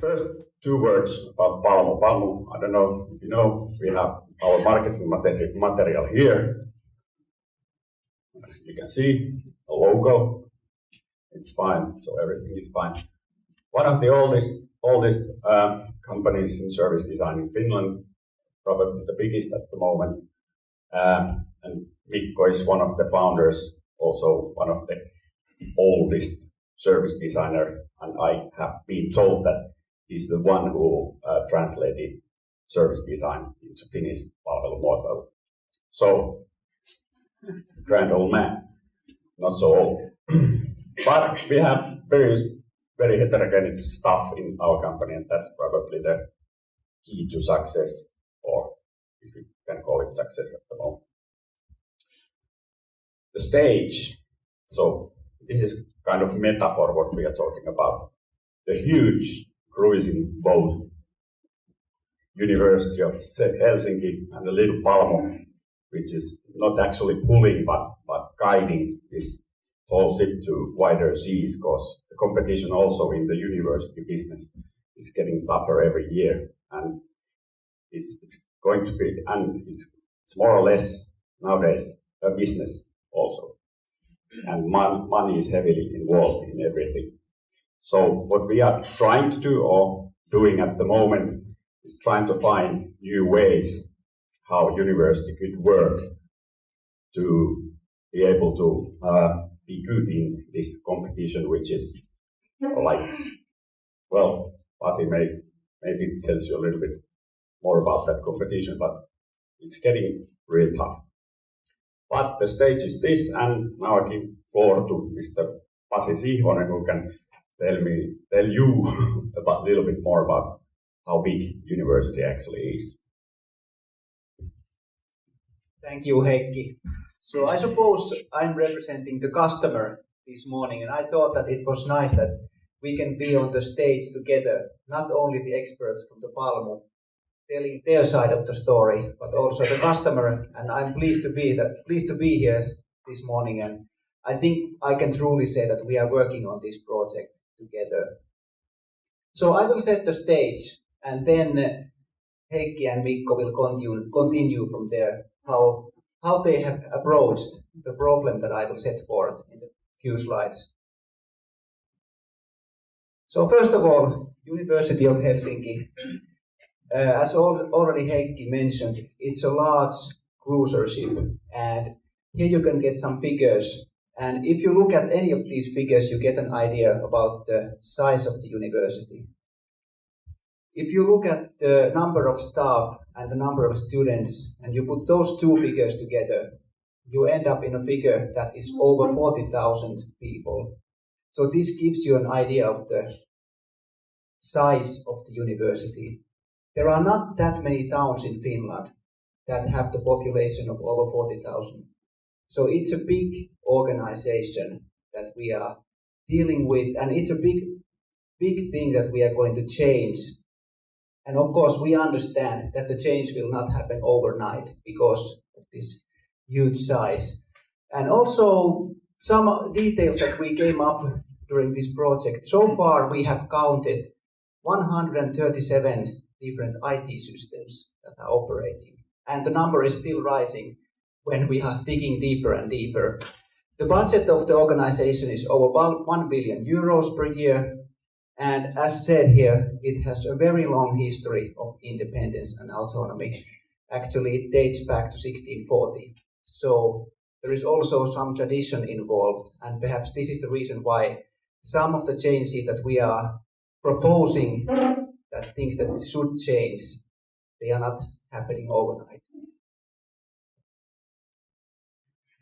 First, two words about Palmu. Palmu, I don't know if you know, we have our marketing material here. As you can see, the logo, it's fine, so everything is fine. One of the oldest companies in service design in Finland, probably the biggest at the moment. And Mikko is one of the founders, also one of the oldest service designer, and I have been told that he's the one who translated service design into Finnish palvelumuotoilu. So, grand old man, not so old. But we have very heterogeneous stuff in our company, and that's probably the key to success, or if you can call it success at the moment. The stage, so this is kind of metaphor what we are talking about. The huge cruising boat, University of Helsinki, and the little Palmu, which is not actually pulling but guiding this tall ship to wider seas, because the competition also in the university business is getting tougher every year, and it's going to be, and it's more or less nowadays a business also, and money is heavily involved in everything. So what we are trying to do, or doing at the moment, is trying to find new ways how university could work to be able to be good in this competition, which is like, well, Pasi maybe tells you a little bit more about that competition, but it's getting really tough. But the stage is this, and now I give floor to Mr. Pasi Sihvonen, who can tell you a little bit more about how big university actually is. Thank you, Heikki. So I suppose I'm representing the customer this morning, and I thought that it was nice that we can be on the stage together, not only the experts from the Palmu telling their side of the story, but also the customer, and I'm pleased to be here this morning, and I think I can truly say that we are working on this project together. So I will set the stage, and then Heikki and Mikko will continue from there, how they have approached the problem that I will set forth in a few slides. So first of all, University of Helsinki. As already Heikki mentioned, it's a large cruiser ship, and here you can get some figures. And if you look at any of these figures, you get an idea about the size of the university. If you look at the number of staff and the number of students, and you put those two figures together, you end up in a figure that is over 40,000 people. So this gives you an idea of the size of the university. There are not that many towns in Finland that have the population of over 40,000. So it's a big organization that we are dealing with, and it's a big thing that we are going to change. And of course, we understand that the change will not happen overnight because of this huge size. And also some details that we came up during this project. So far, we have counted 137 different IT systems that are operating. And the number is still rising when we are digging deeper and deeper. The budget of the organization is over 1 billion euros per year. And as said here, it has a very long history of independence and autonomy. Actually, it dates back to 1640. So there is also some tradition involved. And perhaps this is the reason why some of the changes that we are proposing, that things that should change, they are not happening overnight.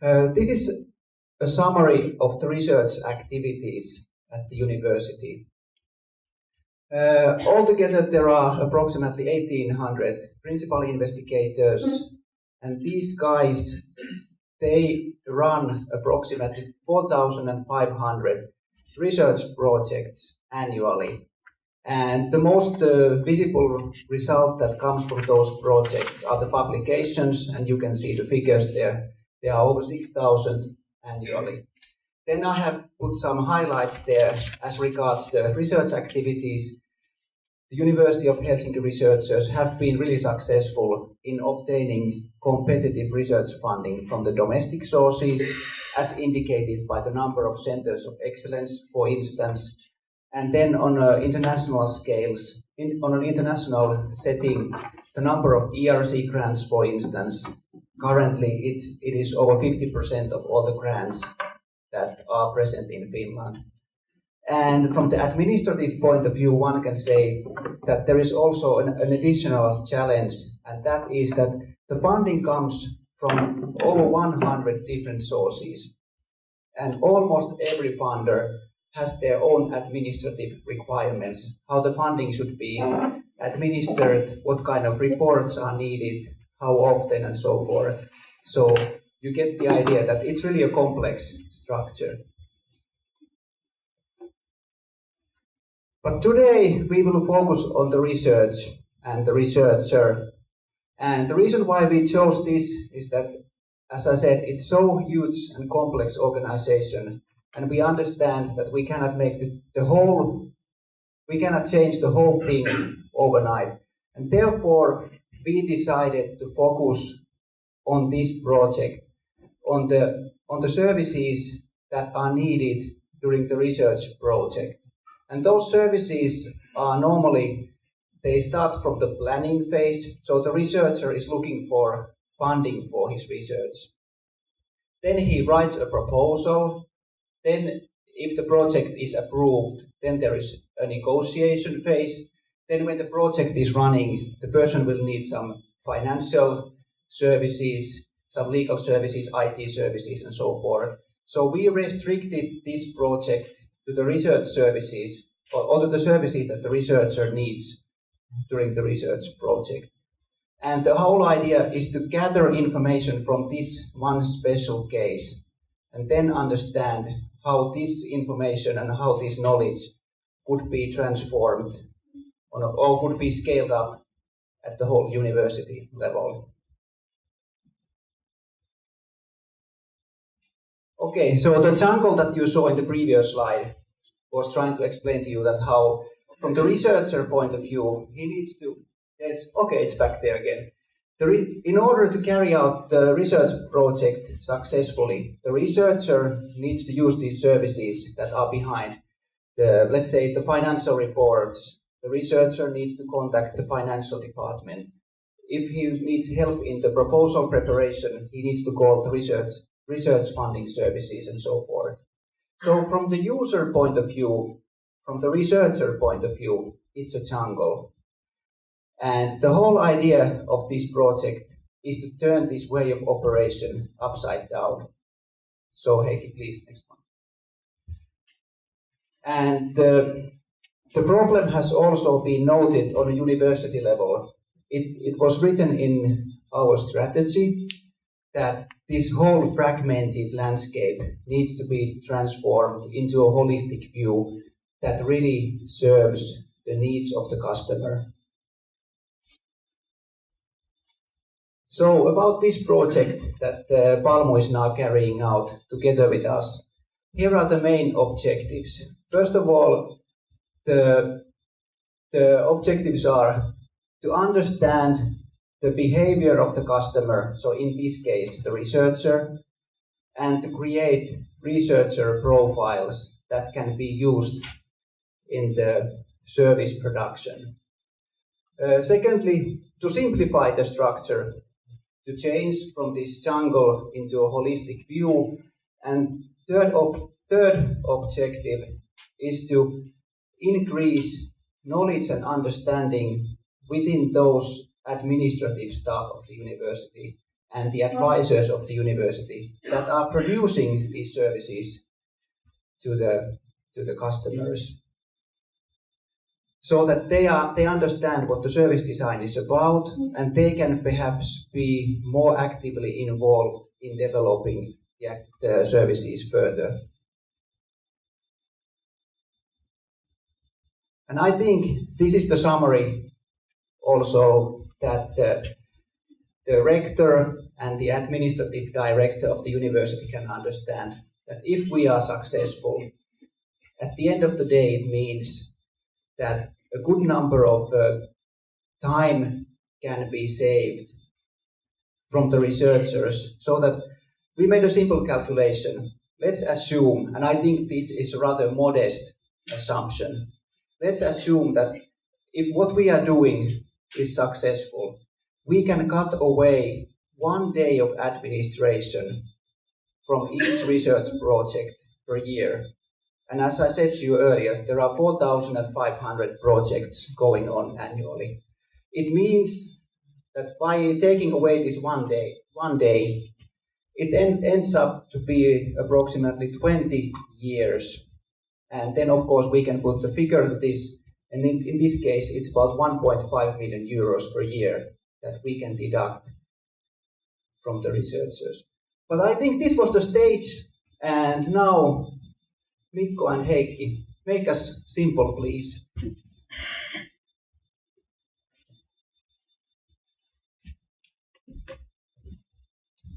This is a summary of the research activities at the university. Altogether, there are approximately 1,800 principal investigators, and these guys, they run approximately 4,500 research projects annually. And the most visible result that comes from those projects are the publications, and you can see the figures there. There are over 6,000 annually. Then I have put some highlights there as regards the research activities. the University of Helsinki researchers have been really successful in obtaining competitive research funding from the domestic sources, as indicated by the number of centers of excellence, for instance, and then on international scales, on an international setting, the number of ERC grants, for instance, currently it is over 50% of all the grants that are present in Finland. And from the administrative point of view, one can say that there is also an additional challenge, and that is that the funding comes from over 100 different sources. And almost every funder has their own administrative requirements, how the funding should be administered, what kind of reports are needed, how often, and so forth. So you get the idea that it's really a complex structure. But today we will focus on the research and the researcher. And the reason why we chose this is that, as I said, it's so huge and complex organization, and we understand that we cannot make we cannot change the whole thing overnight. And therefore, we decided to focus on this project, on the services that are needed during the research project. And those services are normally, they start from the planning phase. So the researcher is looking for funding for his research. Then he writes a proposal. Then if the project is approved, then there is a negotiation phase. Then when the project is running, the person will need some financial services, some legal services, IT services, and so forth. So we restricted this project to the research services, or to the services that the researcher needs during the research project. And the whole idea is to gather information from this one special case, and then understand how this information and how this knowledge could be transformed or could be scaled up at the whole university level. Okay, so the jungle that you saw in the previous slide was trying to explain to you that how, from the researcher point of view, he needs to, yes, okay, it's back there again. In order to carry out the research project successfully, the researcher needs to use these services that are behind let's say, the financial reports. The researcher needs to contact the financial department. If he needs help in the proposal preparation, he needs to call the research funding services and so forth. So from the user point of view, from the researcher point of view, it's a jungle. And the whole idea of this project is to turn this way of operation upside down. So Heikki, please, next one. And the problem has also been noted on a university level. It was written in our strategy that this whole fragmented landscape needs to be transformed into a holistic view that really serves the needs of the customer. So about this project that Palmu is now carrying out together with us, here are the main objectives. First of all, the objectives are to understand the behavior of the customer, so in this case, the researcher, and to create researcher profiles that can be used in the service production. Secondly, to simplify the structure, to change from this jungle into a holistic view. And third objective is to increase knowledge and understanding within those administrative staff of the university and the advisors of the university that are producing these services to the customers, so that they understand what the service design is about, and they can perhaps be more actively involved in developing the services further. And I think this is the summary also that the rector and the administrative director of the university can understand, that if we are successful, at the end of the day it means that a good number of time can be saved from the researchers, so that we made a simple calculation. Let's assume, and I think this is a rather modest assumption, let's assume that if what we are doing is successful, we can cut away 1 day of administration from each research project per year. And as I said to you earlier, there are 4,500 projects going on annually. It means that by taking away this one day, it ends up to be approximately 20 years. And then, of course, we can put the figure to this. And in this case, it's about 1.5 million euros per year that we can deduct from the researchers. But I think this was the stage. And now, Mikko and Heikki, make us simple, please.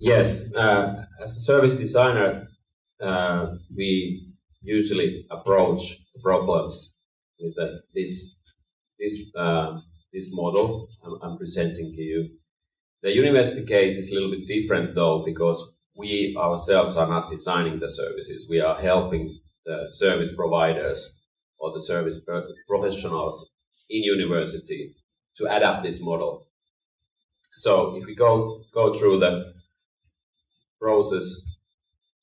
Yes, as a service designer, we usually approach the problems with this model I'm presenting to you. The university case is a little bit different though, because we ourselves are not designing the services. We are helping the service providers or the service professionals in university to adapt this model. So if we go through the process,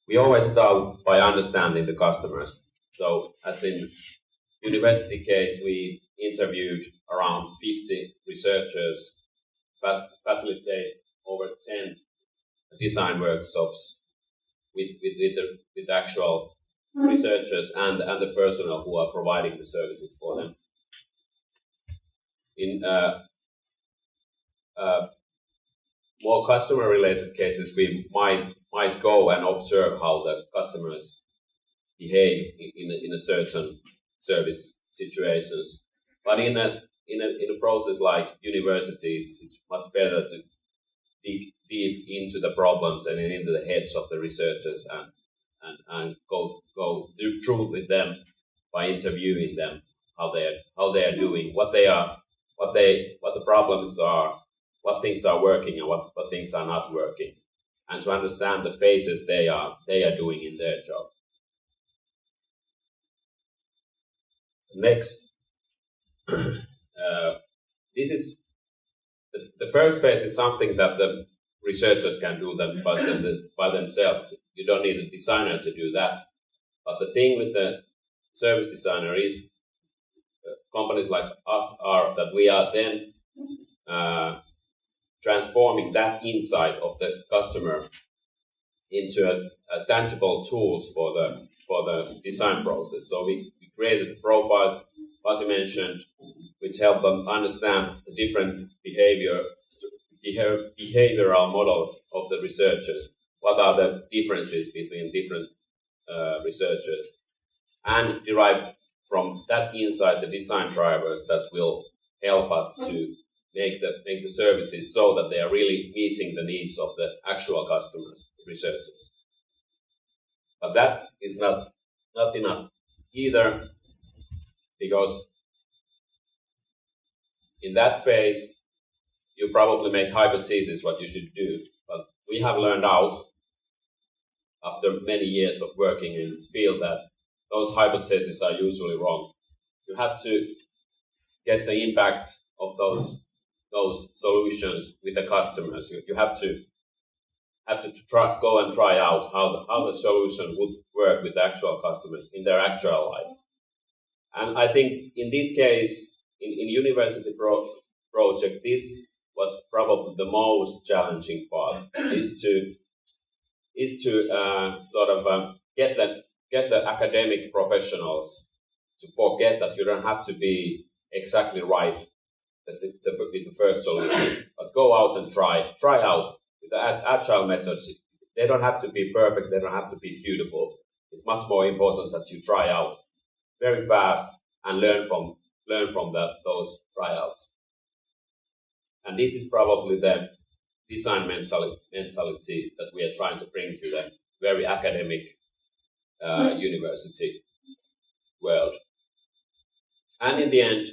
we always start by understanding the customers. So as in university case, we interviewed around 50 researchers, facilitate over 10 design workshops with actual researchers and the personnel who are providing the services for them. In more customer-related cases, we might go and observe how the customers behave in a certain service situations. But in a process like university, it's much better to dig deep into the problems and into the heads of the researchers and go through with them by interviewing them, how they are doing, what the problems are, what things are working and what things are not working, and to understand the phases they are doing in their job. Next, this is the first phase is something that the researchers can do by themselves. You don't need a designer to do that. But the thing with the service designer is companies like us are that we are then transforming that insight of the customer into a tangible tools for the design process. So we created the profiles, as you mentioned, which help them understand the different behavioral models of the researchers. What are the differences between different researchers, and derive from that insight the design drivers that will help us to make the services so that they are really meeting the needs of the actual customers, researchers. But that is not enough either, because in that phase you probably make hypotheses what you should do. But we have learned out after many years of working in this field that those hypotheses are usually wrong. You have to get the impact of those solutions with the customers. You have to go and try out how the solution would work with the actual customers in their actual life. And I think in this case, in university project, this was probably the most challenging part, is to get the academic professionals to forget that you don't have to be exactly right with the first solutions, but go out and try out with the agile methods. They don't have to be perfect. They don't have to be beautiful. It's much more important that you try out very fast and learn from those tryouts. And this is probably the design mentality that we are trying to bring to the very academic university world. And in the end,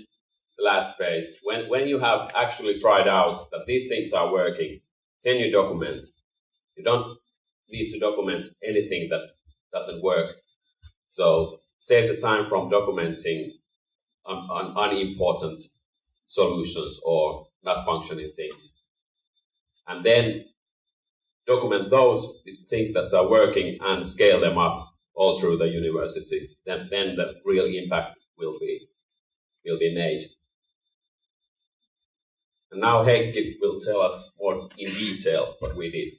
last phase. When you have actually tried out that these things are working, then you document. You don't need to document anything that doesn't work. So save the time from documenting unimportant solutions or not functioning things. And then document those things that are working and scale them up all through the university. Then the real impact will be made. And now Heikki will tell us more in detail what we did.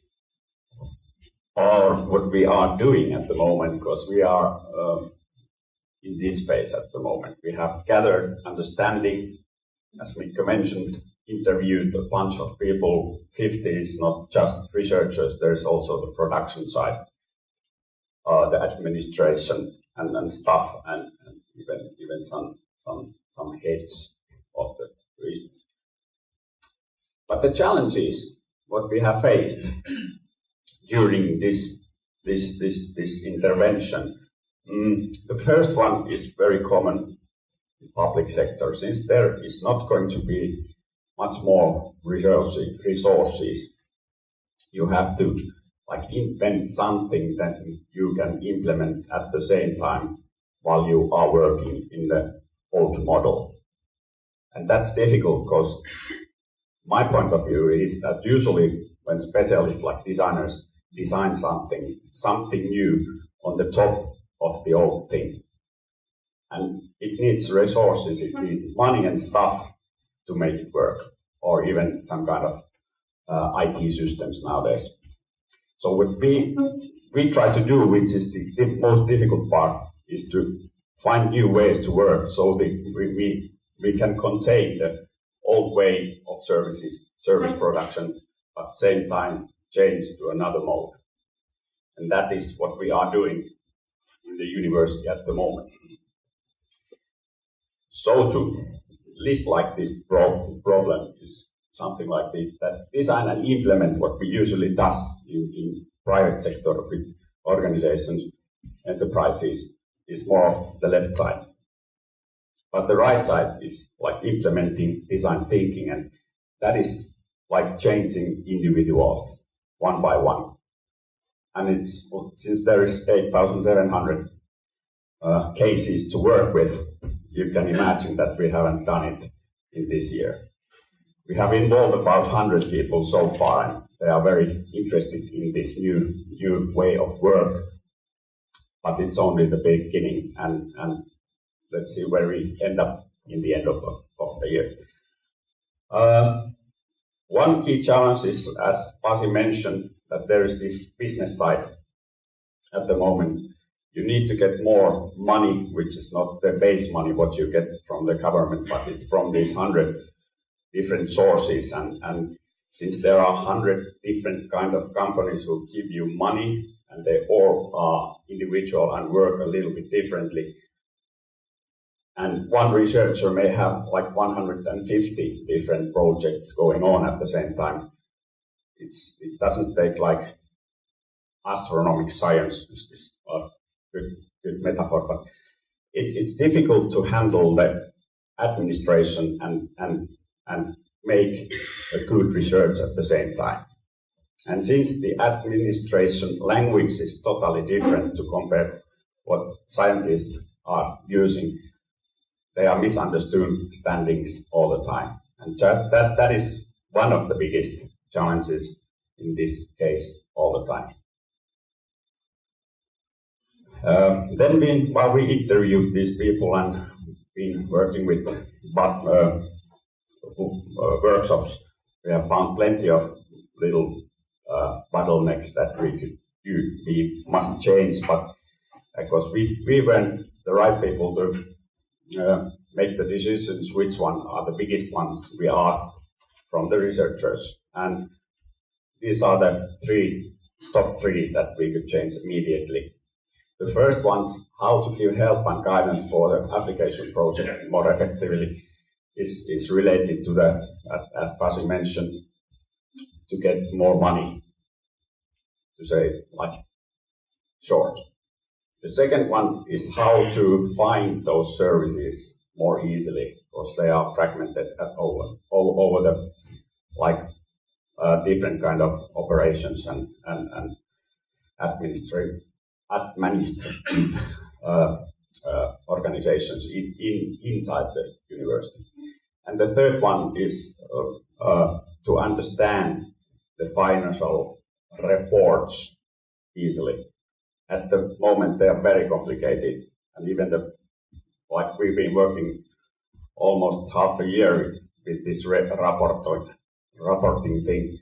Or what we are doing at the moment, because we are in this phase at the moment. We have gathered understanding, as Mikko mentioned, interviewed a bunch of people. 50 is not just researchers, there's also the production side, the administration and staff, and even some heads of the regions. But the challenges, what we have faced during this intervention, the first one is very common in public sector. Since there is not going to be much more resources, you have to invent something that you can implement at the same time while you are working in the old model. And that's difficult because my point of view is that usually when specialists like designers design something new on the top of the old thing. And it needs resources, it needs money and stuff to make it work, or even some kind of IT systems nowadays. So what we try to do, which is the most difficult part, is to find new ways to work so that we can contain the old way of service production, but at the same time change to another mode. And that is what we are doing in the university at the moment. So to list like this problem is something like this, that design and implement what we usually do in private sector with organizations, enterprises, is more of the left side. But the right side is like implementing design thinking, and that is like changing individuals one by one. And since there is 8,700 cases to work with, you can imagine that we haven't done it in this year. We have involved about 100 people so far, and they are very interested in this new way of work. But it's only the beginning, and let's see where we end up in the end of the year. One key challenge is, as Pasi mentioned, that there is this business side at the moment. You need to get more money, which is not the base money what you get from the government, but it's from these 100 different sources. And since there are 100 different kind of companies who give you money, and they all are individual and work a little bit differently, and one researcher may have like 150 different projects going on at the same time. It doesn't take like astronomical science, is this good metaphor, but it's difficult to handle the administration and make a good research at the same time. And since the administration language is totally different to compare what scientists are using, they are misunderstandings all the time. And that is one of the biggest challenges in this case all the time. While we interviewed these people and been working with workshops, we have found plenty of little bottlenecks that we must change, but because we weren't the right people to make the decisions which one are the biggest ones, we asked from the researchers. And these are the top three that we could change immediately. The first one's how to give help and guidance for the application project more effectively is related to the, as Pasi mentioned, to get more money, to say like short. The second one is how to find those services more easily because they are fragmented over the different kind of operations and administrative organizations inside the university. And the third one is to understand the financial reports easily. At the moment, they are very complicated, and even we've been working almost half a year with this reporting thing.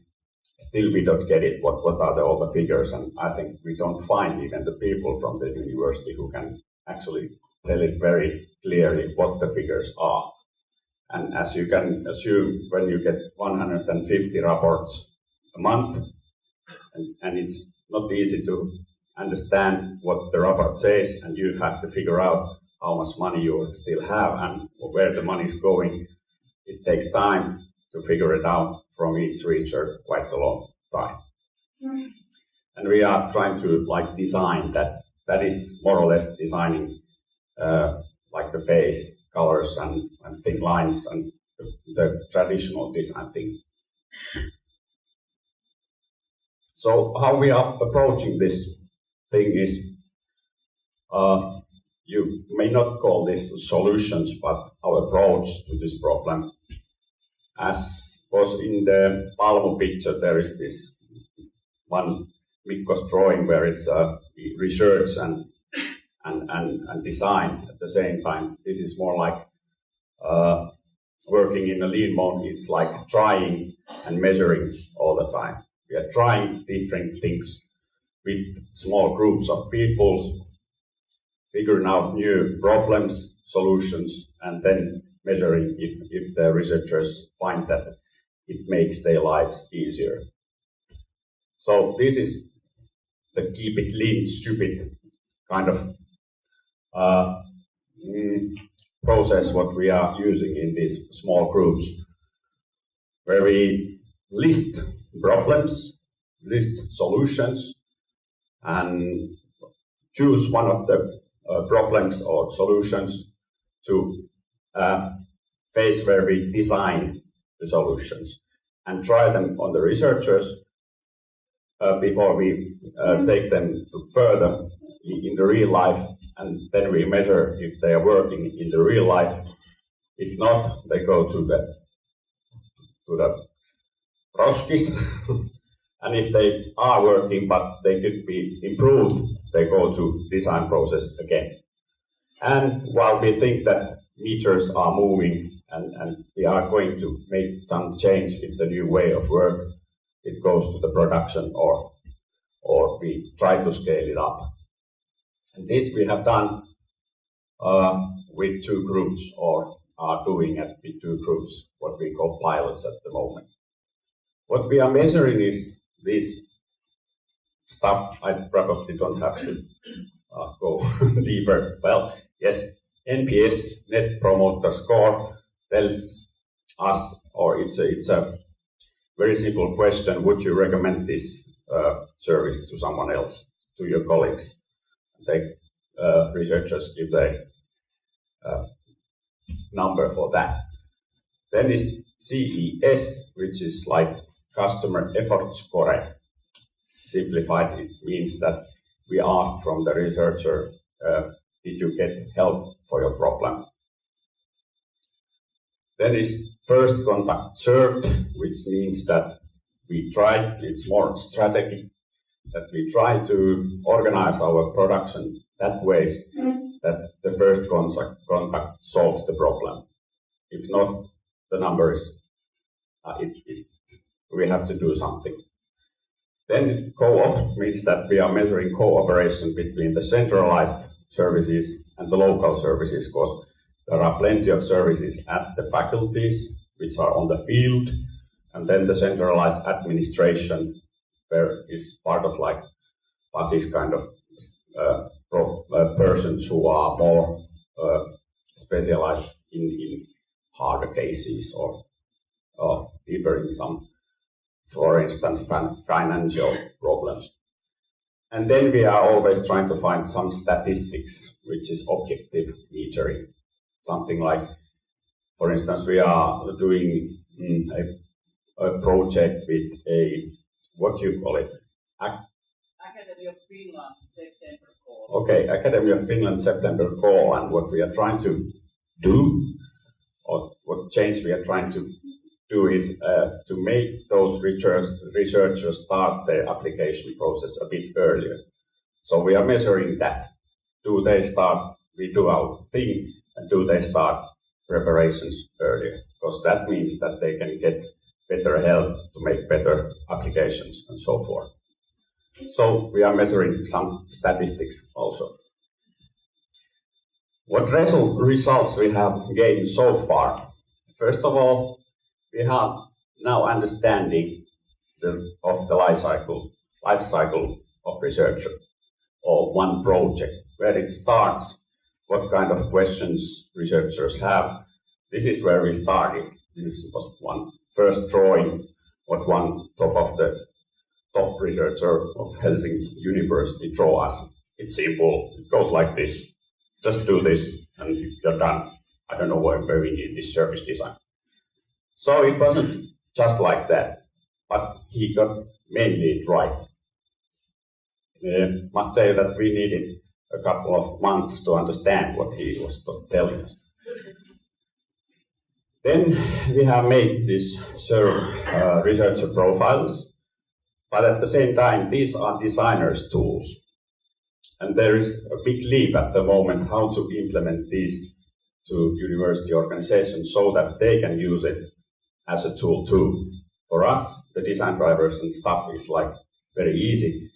Still, we don't get it. What are all the figures? And I think we don't find even the people from the university who can actually tell it very clearly what the figures are. And as you can assume, when you get 150 reports a month, and it's not easy to understand what the report says, and you have to figure out how much money you still have and where the money is going. It takes time to figure it out from each researcher, quite a long time. And we are trying to design that. That is more or less designing the face, colors, and thin lines, and the traditional design thing. So how we are approaching this thing is, you may not call this solutions, but our approach to this problem. As was in the Palmu picture, there is this one Mikko's drawing where is research and design at the same time. This is more like working in a lean mode. It's like trying and measuring all the time. We are trying different things with small groups of people, figuring out new problems, solutions, and then measuring if the researchers find that it makes their lives easier. So this is the keep it lean, stupid kind of process what we are using in these small groups, where we list problems, list solutions, and choose one of the problems or solutions to phase where we design the solutions and try them on the researchers before we take them to further in the real life, and then we measure if they are working in the real life. If not, they go to the roskis, and if they are working but they could be improved, they go to design process again. And while we think that meters are moving and we are going to make some change with the new way of work, it goes to the production or we try to scale it up. And this we have done with two groups, or are doing it with two groups, what we call pilots at the moment. What we are measuring is this stuff. I probably don't have to go deeper. Well, yes, NPS, Net Promoter Score, tells us, or it's a very simple question: would you recommend this service to someone else, to your colleagues? The researchers give the number for that. Then is CES, which is like Customer Effort Score. Simplified, it means that we asked from the researcher, did you get help for your problem? Then is First Contact Served, which means that we tried, it's more strategic, that we try to organize our production that way that the first contact solves the problem. If not, the number is, we have to do something. Then co-op means that we are measuring cooperation between the centralized services and the local services, because there are plenty of services at the faculties which are on the field, and then the centralized administration, where is part of like Pasi's kind of persons who are more specialized in harder cases or deeper in some, for instance, financial problems. And then we are always trying to find some statistics, which is objective metering. something like, for instance, we are doing a project with what do you call it? Academy of Finland September call. Okay, Academy of Finland September call, and what we are trying to do, or what change we are trying to do is to make those researchers start their application process a bit earlier. So we are measuring that. Do they start, we do our thing, and do they start preparations earlier? Because that means that they can get better help to make better applications and so forth. So we are measuring some statistics also. What results we have gained so far? First of all, we have now understanding of the life cycle of researcher or one project, where it starts, what kind of questions researchers have. This is where we started. This was one first drawing, what one top researcher of Helsinki University drew us. It's simple. It goes like this. Just do this and you're done. I don't know where we need this service design. So it wasn't just like that, but he got mainly it right. Must say that we needed a couple of months to understand what he was telling us. Then we have made these researcher profiles, but at the same time, these are designers' tools. And there is a big leap at the moment how to implement these to university organizations so that they can use it as a tool too. For us, the design drivers and stuff is like very easy,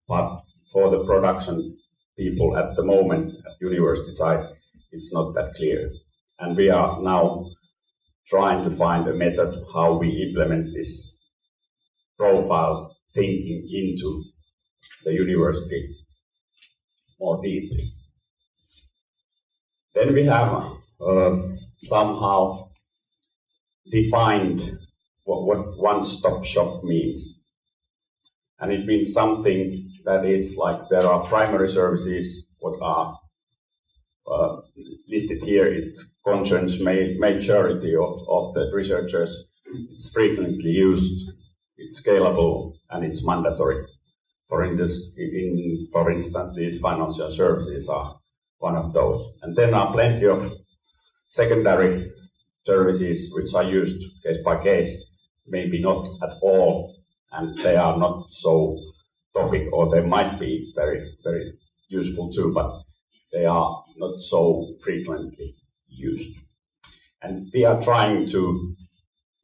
but for the production people at the moment at university side, it's not that clear. And we are now trying to find a method how we implement this profile thinking into the university more deeply. Then we have somehow defined what one-stop shop means. And it means something that is like there are primary services, what are listed here. It concerns majority of the researchers. It's frequently used, it's scalable, and it's mandatory. For instance, these financial services are one of those. And then are plenty of secondary services which are used case by case, maybe not at all, and they are not so topic, or they might be very, very useful too, but they are not so frequently used. And we are trying to,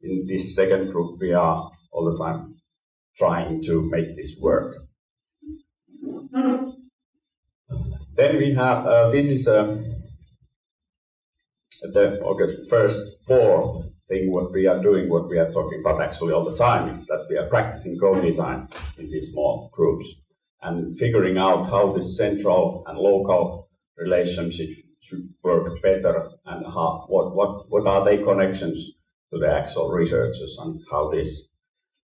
in this second group, we are all the time trying to make this work. Then we have, this is fourth thing what we are doing, what we are talking about actually all the time, is that we are practicing co-design in these small groups and figuring out how this central and local relationship should work better, and how, what are their connections to the actual researchers, and how these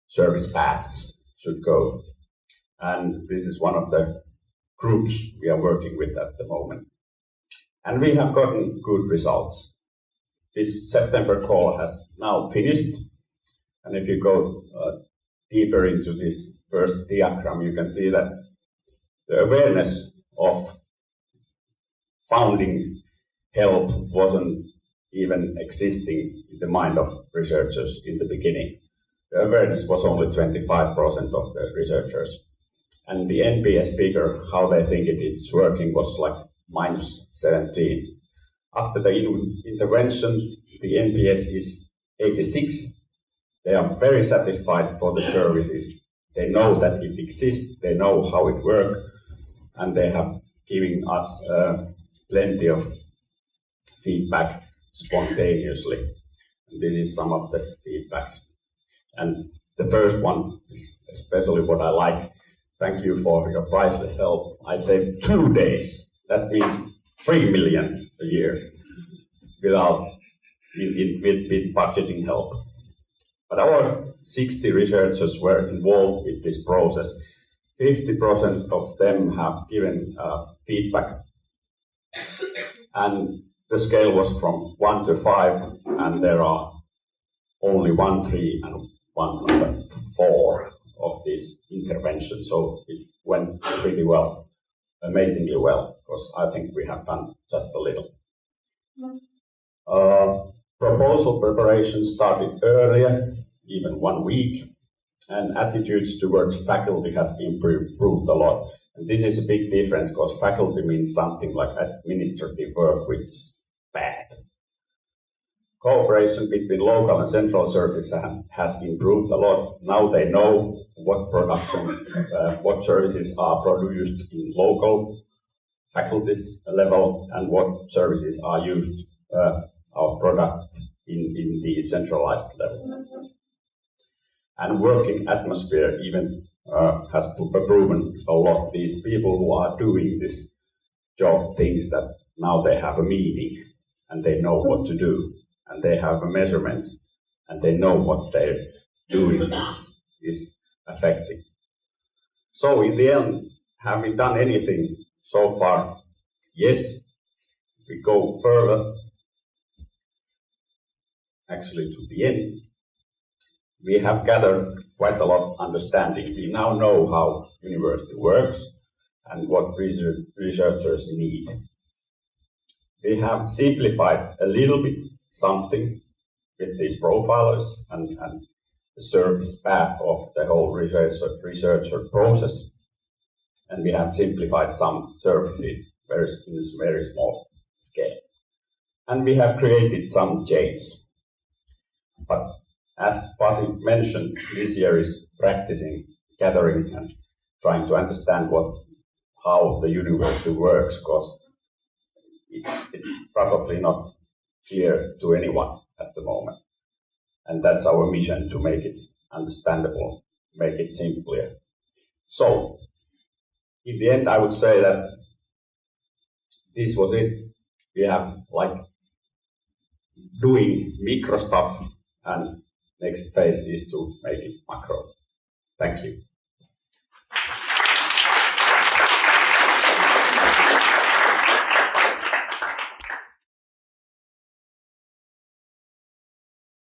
service paths should go. And this is one of the groups we are working with at the moment. And we have gotten good results. This September call has now finished. And if you go deeper into this first diagram, you can see that the awareness of founding help wasn't even existing in the mind of researchers in the beginning. The awareness was only 25% of the researchers. And the NPS figure, how they think it's working, was like -17. After the intervention, the NPS is 86. They are very satisfied for the services. They know that it exists, they know how it works, and they have given us plenty of feedback spontaneously. And this is some of the feedbacks. And the first one is especially what I like. Thank you for your priceless help. I saved 2 days. That means 3 million a year with budgeting help. But our 60 researchers were involved with this process. 50% of them have given feedback. And the scale was from 1 to 5, and there are only 1, 3, and 1 number 4 of this intervention. So it went pretty well, amazingly well, because I think we have done just a little. Proposal preparation started earlier, even 1 week, and attitudes towards faculty has improved a lot. And this is a big difference, because faculty means something like administrative work, which is bad. Cooperation between local and central services has improved a lot. Now they know what production, what services are produced in local faculties level and what services are used, our product in the centralized level. And working atmosphere even has proven a lot. These people who are doing this job thinks that now they have a meaning and they know what to do and they have measurements and they know what they're doing is affecting. So in the end, have we done anything so far? Yes. We go further, actually to the end. We have gathered quite a lot of understanding. We now know how university works and what researchers need. We have simplified a little bit something with these profilers and the service path of the whole researcher process. And we have simplified some services in a very small scale. And we have created some chains. But as Pasi mentioned, this year is practicing, gathering, and trying to understand how the university works, because it's probably not clear to anyone at the moment. And that's our mission, to make it understandable, make it simpler. So, in the end, I would say that this was it. We have doing micro stuff, and next phase is to make it macro. Thank you.